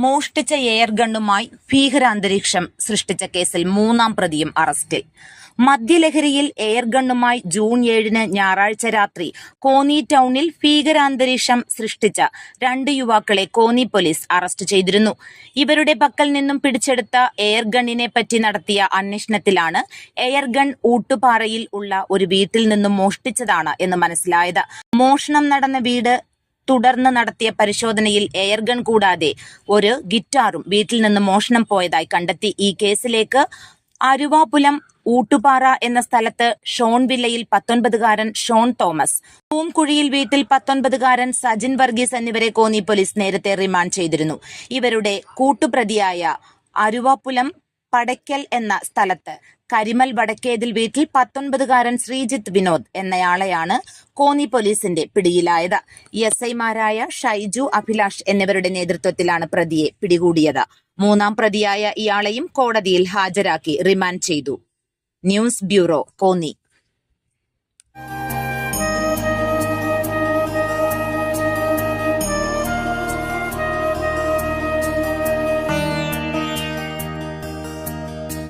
മോഷ്ടിച്ച എയർ ഗണ്ണുമായി ഭീകരാന്തരീക്ഷം സൃഷ്ടിച്ച കേസിൽ 3-ാം പ്രതിയും അറസ്റ്റിൽ. മദ്യലഹരിയിൽ എയർ ഗണ്ണുമായി ജൂൺ 7 ഞായറാഴ്ച രാത്രി കോന്നി ടൗണിൽ ഭീകരാന്തരീക്ഷം സൃഷ്ടിച്ച 2 യുവാക്കളെ കോന്നി പോലീസ് അറസ്റ്റ് ചെയ്തിരുന്നു. ഇവരുടെ പക്കൽ നിന്നും പിടിച്ചെടുത്ത എയർ ഗണ്ണിനെ പറ്റി നടത്തിയ അന്വേഷണത്തിലാണ് എയർ ഗൺ ഊട്ടുപാറയിൽ ഉള്ള ഒരു വീട്ടിൽ നിന്നും മോഷ്ടിച്ചതാണ് എന്ന് മനസ്സിലായത്. മോഷണം നടന്ന വീട് തുടർന്ന് നടത്തിയ പരിശോധനയിൽ എയർഗൺ കൂടാതെ ഒരു ഗിറ്റാറും വീട്ടിൽ നിന്ന് മോഷണം പോയതായി കണ്ടെത്തി. ഈ കേസിലേക്ക് അരുവാപുലം ഊട്ടുപാറ എന്ന സ്ഥലത്ത് ഷോൺ വില്ലയിൽ 19-കാരൻ ഷോൺ തോമസ്, പൂംകുഴിയിൽ വീട്ടിൽ 19-കാരൻ സജിൻ വർഗീസ് എന്നിവരെ കോന്നി പോലീസ് നേരത്തെ റിമാൻഡ് ചെയ്തിരുന്നു. ഇവരുടെ കൂട്ടുപ്രതിയായ അരുവാപുലം പടയ്ക്കൽ എന്ന സ്ഥലത്ത് കരിമൽ വടക്കേതിൽ വീട്ടിൽ 19-കാരൻ ശ്രീജിത്ത് വിനോദ് എന്നയാളെയാണ് കോന്നി പോലീസിന്റെ പിടിയിലായത്. എസ്ഐമാരായ ഷൈജു, അഭിലാഷ് എന്നിവരുടെ നേതൃത്വത്തിലാണ് പ്രതിയെ പിടികൂടിയത്. 3-ാം പ്രതിയായ ഇയാളെയും കോടതിയിൽ ഹാജരാക്കി റിമാൻഡ് ചെയ്തു. News bureau, Konni.